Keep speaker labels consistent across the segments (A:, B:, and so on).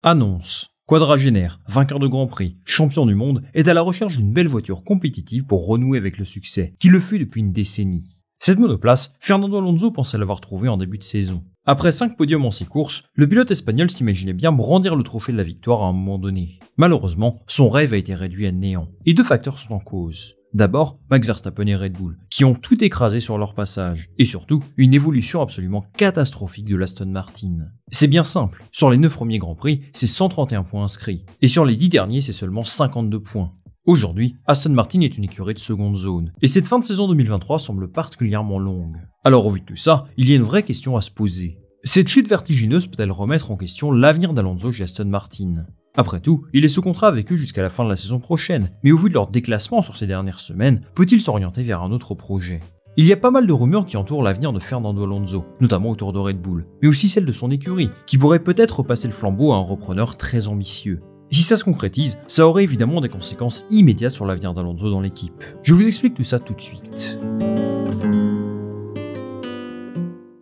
A: Annonce. Quadragénaire, vainqueur de Grand Prix, champion du monde, est à la recherche d'une belle voiture compétitive pour renouer avec le succès, qui le fut depuis une décennie. Cette monoplace, Fernando Alonso pensait l'avoir trouvée en début de saison. Après 5 podiums en 6 courses, le pilote espagnol s'imaginait bien brandir le trophée de la victoire à un moment donné. Malheureusement, son rêve a été réduit à néant, et 2 facteurs sont en cause. D'abord, Max Verstappen et Red Bull, qui ont tout écrasé sur leur passage, et surtout, une évolution absolument catastrophique de l'Aston Martin. C'est bien simple, sur les 9 premiers Grands Prix, c'est 131 points inscrits, et sur les 10 derniers, c'est seulement 52 points. Aujourd'hui, Aston Martin est une écurie de seconde zone, et cette fin de saison 2023 semble particulièrement longue. Alors au vu de tout ça, il y a une vraie question à se poser. Cette chute vertigineuse peut-elle remettre en question l'avenir d'Alonso chez Aston Martin ? Après tout, il est sous contrat avec eux jusqu'à la fin de la saison prochaine, mais au vu de leur déclassement sur ces dernières semaines, peut-il s'orienter vers un autre projet ? Il y a pas mal de rumeurs qui entourent l'avenir de Fernando Alonso, notamment autour de Red Bull, mais aussi celle de son écurie, qui pourrait peut-être repasser le flambeau à un repreneur très ambitieux. Si ça se concrétise, ça aurait évidemment des conséquences immédiates sur l'avenir d'Alonso dans l'équipe. Je vous explique tout ça tout de suite.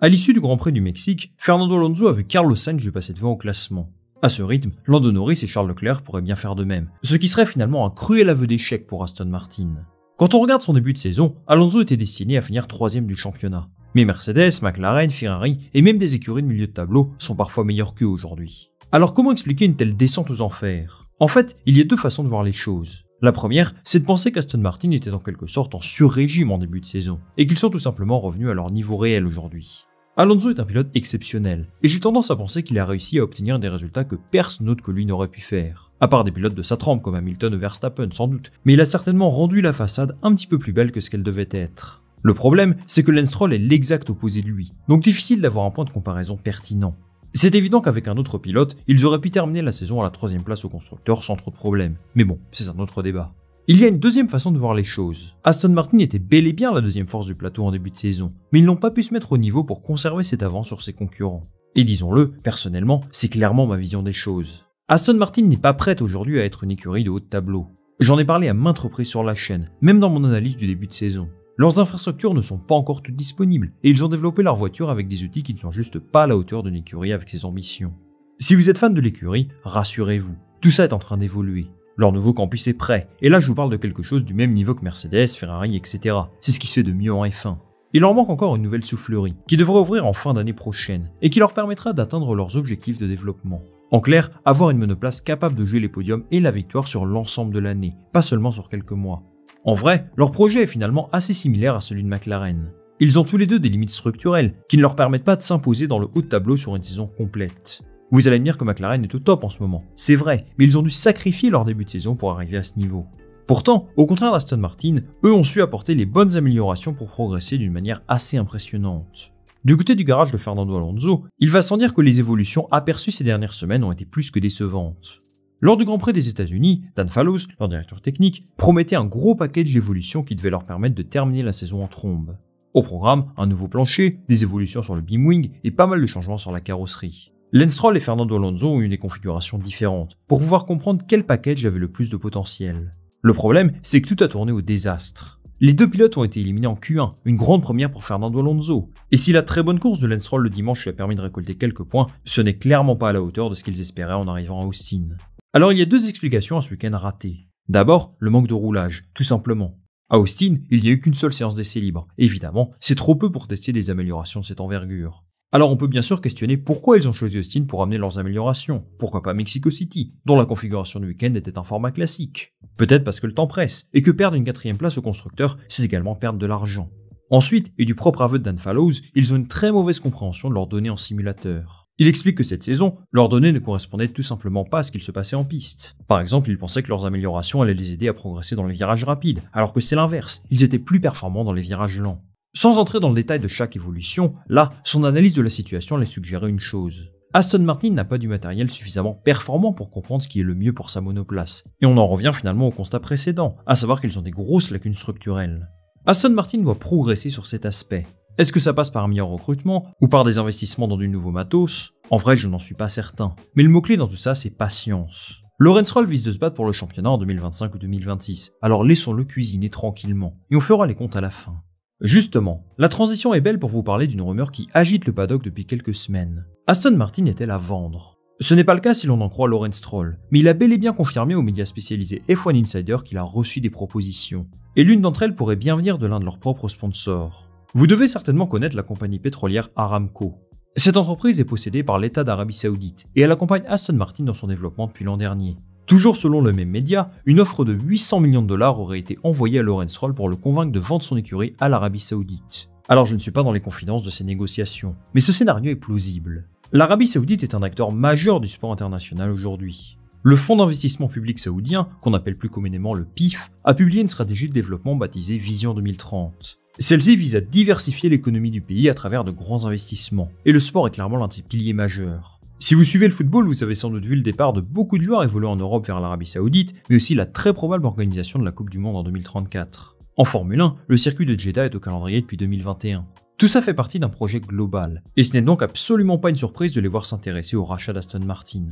A: À l'issue du Grand Prix du Mexique, Fernando Alonso a vu Carlos Sainz lui passer devant au classement. À ce rythme, Lando Norris et Charles Leclerc pourraient bien faire de même, ce qui serait finalement un cruel aveu d'échec pour Aston Martin. Quand on regarde son début de saison, Alonso était destiné à finir 3ème du championnat. Mais Mercedes, McLaren, Ferrari et même des écuries de milieu de tableau sont parfois meilleurs qu'eux aujourd'hui. Alors comment expliquer une telle descente aux enfers ? En fait, il y a 2 façons de voir les choses. La première, c'est de penser qu'Aston Martin était en quelque sorte en sur-régime en début de saison, et qu'ils sont tout simplement revenus à leur niveau réel aujourd'hui. Alonso est un pilote exceptionnel, et j'ai tendance à penser qu'il a réussi à obtenir des résultats que personne d'autre que lui n'aurait pu faire. À part des pilotes de sa trempe comme Hamilton ou Verstappen sans doute, mais il a certainement rendu la façade un petit peu plus belle que ce qu'elle devait être. Le problème, c'est que Lance Stroll est l'exact opposé de lui, donc difficile d'avoir un point de comparaison pertinent. C'est évident qu'avec un autre pilote, ils auraient pu terminer la saison à la 3ème place au constructeur sans trop de problèmes. Mais bon, c'est un autre débat. Il y a une deuxième façon de voir les choses. Aston Martin était bel et bien la 2ème force du plateau en début de saison, mais ils n'ont pas pu se mettre au niveau pour conserver cette avance sur ses concurrents. Et disons-le, personnellement, c'est clairement ma vision des choses. Aston Martin n'est pas prête aujourd'hui à être une écurie de haut de tableau. J'en ai parlé à maintes reprises sur la chaîne, même dans mon analyse du début de saison. Leurs infrastructures ne sont pas encore toutes disponibles, et ils ont développé leur voiture avec des outils qui ne sont juste pas à la hauteur d'une écurie avec ses ambitions. Si vous êtes fan de l'écurie, rassurez-vous, tout ça est en train d'évoluer. Leur nouveau campus est prêt, et là je vous parle de quelque chose du même niveau que Mercedes, Ferrari, etc. C'est ce qui se fait de mieux en F1. Il leur manque encore une nouvelle soufflerie, qui devrait ouvrir en fin d'année prochaine, et qui leur permettra d'atteindre leurs objectifs de développement. En clair, avoir une monoplace capable de jouer les podiums et la victoire sur l'ensemble de l'année, pas seulement sur quelques mois. En vrai, leur projet est finalement assez similaire à celui de McLaren. Ils ont tous les deux des limites structurelles, qui ne leur permettent pas de s'imposer dans le haut de tableau sur une saison complète. Vous allez me dire que McLaren est au top en ce moment, c'est vrai, mais ils ont dû sacrifier leur début de saison pour arriver à ce niveau. Pourtant, au contraire d'Aston Martin, eux ont su apporter les bonnes améliorations pour progresser d'une manière assez impressionnante. Du côté du garage de Fernando Alonso, il va sans dire que les évolutions aperçues ces dernières semaines ont été plus que décevantes. Lors du Grand Prix des États-Unis, Dan Fallows, leur directeur technique, promettait un gros paquet d'évolutions qui devait leur permettre de terminer la saison en trombe. Au programme, un nouveau plancher, des évolutions sur le beamwing et pas mal de changements sur la carrosserie. Lance Stroll et Fernando Alonso ont eu des configurations différentes pour pouvoir comprendre quel package avait le plus de potentiel. Le problème, c'est que tout a tourné au désastre. Les 2 pilotes ont été éliminés en Q1, une grande première pour Fernando Alonso. Et si la très bonne course de Lance Stroll le dimanche lui a permis de récolter quelques points, ce n'est clairement pas à la hauteur de ce qu'ils espéraient en arrivant à Austin. Alors il y a 2 explications à ce week-end raté. D'abord, le manque de roulage, tout simplement. À Austin, il n'y a eu qu'une seule séance d'essai libre. Évidemment, c'est trop peu pour tester des améliorations de cette envergure. Alors on peut bien sûr questionner pourquoi ils ont choisi Austin pour amener leurs améliorations. Pourquoi pas Mexico City, dont la configuration du week-end était un format classique. Peut-être parce que le temps presse, et que perdre une 4ème place au constructeur, c'est également perdre de l'argent. Ensuite, et du propre aveu de Dan Fallows, ils ont une très mauvaise compréhension de leurs données en simulateur. Il explique que cette saison, leurs données ne correspondaient tout simplement pas à ce qu'il se passait en piste. Par exemple, ils pensaient que leurs améliorations allaient les aider à progresser dans les virages rapides, alors que c'est l'inverse, ils étaient plus performants dans les virages lents. Sans entrer dans le détail de chaque évolution, là, son analyse de la situation allait suggérer une chose. Aston Martin n'a pas du matériel suffisamment performant pour comprendre ce qui est le mieux pour sa monoplace. Et on en revient finalement au constat précédent, à savoir qu'ils ont des grosses lacunes structurelles. Aston Martin doit progresser sur cet aspect. Est-ce que ça passe par un meilleur recrutement ou par des investissements dans du nouveau matos ? En vrai, je n'en suis pas certain. Mais le mot-clé dans tout ça, c'est patience. Lance Stroll vise de se battre pour le championnat en 2025 ou 2026, alors laissons-le cuisiner tranquillement, et on fera les comptes à la fin. Justement, la transition est belle pour vous parler d'une rumeur qui agite le paddock depuis quelques semaines. Aston Martin est-elle à vendre ? Ce n'est pas le cas si l'on en croit Lawrence Stroll, mais il a bel et bien confirmé aux médias spécialisés F1 Insider qu'il a reçu des propositions. Et l'une d'entre elles pourrait bien venir de l'un de leurs propres sponsors. Vous devez certainement connaître la compagnie pétrolière Aramco. Cette entreprise est possédée par l'État d'Arabie Saoudite et elle accompagne Aston Martin dans son développement depuis l'an dernier. Toujours selon le même média, une offre de 800 millions de dollars aurait été envoyée à Lawrence Stroll pour le convaincre de vendre son écurie à l'Arabie Saoudite. Alors je ne suis pas dans les confidences de ces négociations, mais ce scénario est plausible. L'Arabie Saoudite est un acteur majeur du sport international aujourd'hui. Le fonds d'investissement public saoudien, qu'on appelle plus communément le PIF, a publié une stratégie de développement baptisée Vision 2030. Celle-ci vise à diversifier l'économie du pays à travers de grands investissements, et le sport est clairement l'un de ses piliers majeurs. Si vous suivez le football, vous avez sans doute vu le départ de beaucoup de joueurs évoluant en Europe vers l'Arabie Saoudite, mais aussi la très probable organisation de la Coupe du Monde en 2034. En Formule 1, le circuit de Jeddah est au calendrier depuis 2021. Tout ça fait partie d'un projet global, et ce n'est donc absolument pas une surprise de les voir s'intéresser au rachat d'Aston Martin.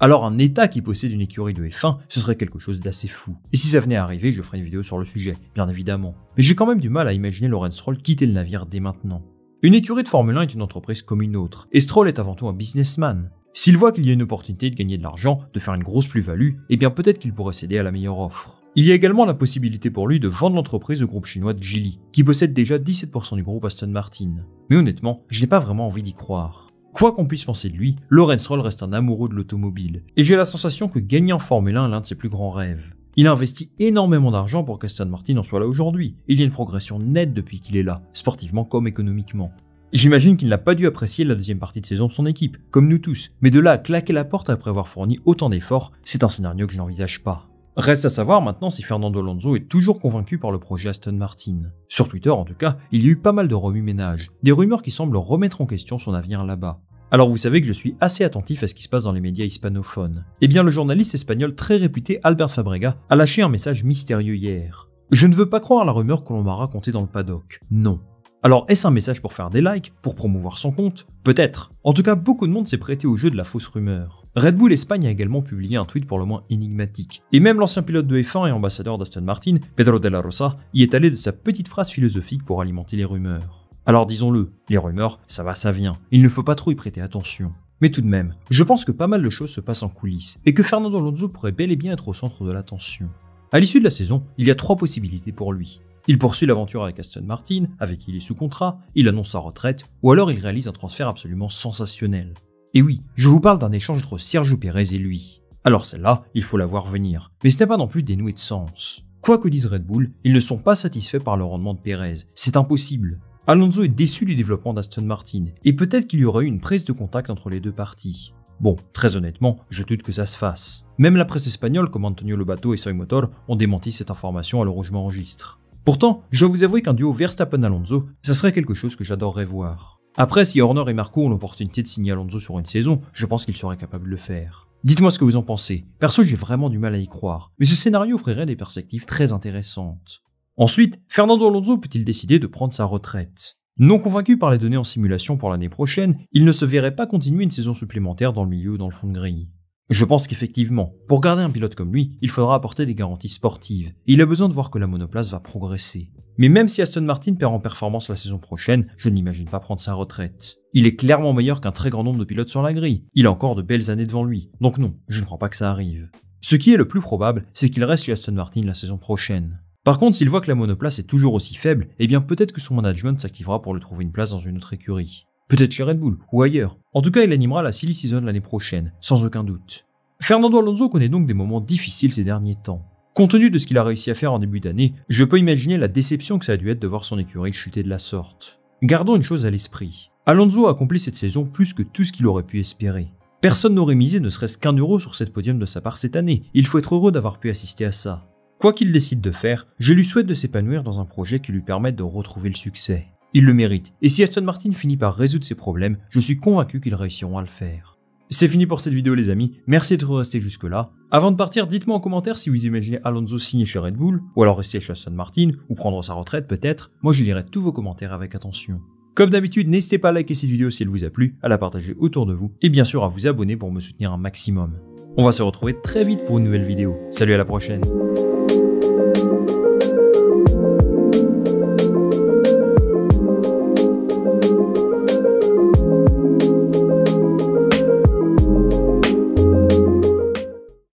A: Alors un État qui possède une écurie de F1, ce serait quelque chose d'assez fou. Et si ça venait à arriver, je ferai une vidéo sur le sujet, bien évidemment. Mais j'ai quand même du mal à imaginer Lawrence Stroll quitter le navire dès maintenant. Une écurie de Formule 1 est une entreprise comme une autre, et Stroll est avant tout un businessman. S'il voit qu'il y a une opportunité de gagner de l'argent, de faire une grosse plus-value, eh bien peut-être qu'il pourrait céder à la meilleure offre. Il y a également la possibilité pour lui de vendre l'entreprise au groupe chinois de Geely, qui possède déjà 17% du groupe Aston Martin. Mais honnêtement, je n'ai pas vraiment envie d'y croire. Quoi qu'on puisse penser de lui, Lawrence Stroll reste un amoureux de l'automobile, et j'ai la sensation que gagner en Formule 1 est l'un de ses plus grands rêves. Il a investi énormément d'argent pour qu'Aston Martin en soit là aujourd'hui, et il y a une progression nette depuis qu'il est là, sportivement comme économiquement. J'imagine qu'il n'a pas dû apprécier la deuxième partie de saison de son équipe, comme nous tous, mais de là à claquer la porte après avoir fourni autant d'efforts, c'est un scénario que je n'envisage pas. Reste à savoir maintenant si Fernando Alonso est toujours convaincu par le projet Aston Martin. Sur Twitter en tout cas, il y a eu pas mal de remue-ménage, des rumeurs qui semblent remettre en question son avenir là-bas. Alors vous savez que je suis assez attentif à ce qui se passe dans les médias hispanophones. Eh bien le journaliste espagnol très réputé Albert Fabrega a lâché un message mystérieux hier. Je ne veux pas croire à la rumeur que l'on m'a racontée dans le paddock, non. Alors est-ce un message pour faire des likes, pour promouvoir son compte? Peut-être. En tout cas, beaucoup de monde s'est prêté au jeu de la fausse rumeur. Red Bull Espagne a également publié un tweet pour le moins énigmatique. Et même l'ancien pilote de F1 et ambassadeur d'Aston Martin, Pedro de la Rosa, y est allé de sa petite phrase philosophique pour alimenter les rumeurs. Alors disons-le, les rumeurs, ça va, ça vient. Il ne faut pas trop y prêter attention. Mais tout de même, je pense que pas mal de choses se passent en coulisses, et que Fernando Alonso pourrait bel et bien être au centre de l'attention. À l'issue de la saison, il y a 3 possibilités pour lui. Il poursuit l'aventure avec Aston Martin, avec qui il est sous contrat, il annonce sa retraite, ou alors il réalise un transfert absolument sensationnel. Et oui, je vous parle d'un échange entre Sergio Pérez et lui. Alors celle-là, il faut la voir venir, mais ce n'est pas non plus dénué de sens. Quoi que dise Red Bull, ils ne sont pas satisfaits par le rendement de Pérez, c'est impossible. Alonso est déçu du développement d'Aston Martin, et peut-être qu'il y aurait eu une prise de contact entre les deux parties. Bon, très honnêtement, je doute que ça se fasse. Même la presse espagnole comme Antonio Lobato et Soy Motor ont démenti cette information à l'heure où je m'enregistre. Pourtant, je dois vous avouer qu'un duo Verstappen-Alonso, ça serait quelque chose que j'adorerais voir. Après, si Horner et Marco ont l'opportunité de signer Alonso sur une saison, je pense qu'ils seraient capables de le faire. Dites-moi ce que vous en pensez. Perso, j'ai vraiment du mal à y croire, mais ce scénario offrirait des perspectives très intéressantes. Ensuite, Fernando Alonso peut-il décider de prendre sa retraite? Non convaincu par les données en simulation pour l'année prochaine, il ne se verrait pas continuer une saison supplémentaire dans le milieu ou dans le fond de grille. Je pense qu'effectivement, pour garder un pilote comme lui, il faudra apporter des garanties sportives, et il a besoin de voir que la monoplace va progresser. Mais même si Aston Martin perd en performance la saison prochaine, je n'imagine pas prendre sa retraite. Il est clairement meilleur qu'un très grand nombre de pilotes sur la grille, il a encore de belles années devant lui, donc non, je ne crois pas que ça arrive. Ce qui est le plus probable, c'est qu'il reste chez Aston Martin la saison prochaine. Par contre, s'il voit que la monoplace est toujours aussi faible, eh bien peut-être que son management s'activera pour lui trouver une place dans une autre écurie. Peut-être chez Red Bull, ou ailleurs. En tout cas, il animera la Silly Season l'année prochaine, sans aucun doute. Fernando Alonso connaît donc des moments difficiles ces derniers temps. Compte tenu de ce qu'il a réussi à faire en début d'année, je peux imaginer la déception que ça a dû être de voir son écurie chuter de la sorte. Gardons une chose à l'esprit. Alonso a accompli cette saison plus que tout ce qu'il aurait pu espérer. Personne n'aurait misé ne serait-ce qu'1 euro sur cette podium de sa part cette année, il faut être heureux d'avoir pu assister à ça. Quoi qu'il décide de faire, je lui souhaite de s'épanouir dans un projet qui lui permette de retrouver le succès. Il le mérite, et si Aston Martin finit par résoudre ses problèmes, je suis convaincu qu'ils réussiront à le faire. C'est fini pour cette vidéo les amis, merci d'être restés jusque là. Avant de partir, dites-moi en commentaire si vous imaginez Alonso signer chez Red Bull, ou alors rester chez Aston Martin, ou prendre sa retraite peut-être, moi je lirai tous vos commentaires avec attention. Comme d'habitude, n'hésitez pas à liker cette vidéo si elle vous a plu, à la partager autour de vous, et bien sûr à vous abonner pour me soutenir un maximum. On va se retrouver très vite pour une nouvelle vidéo, salut à la prochaine.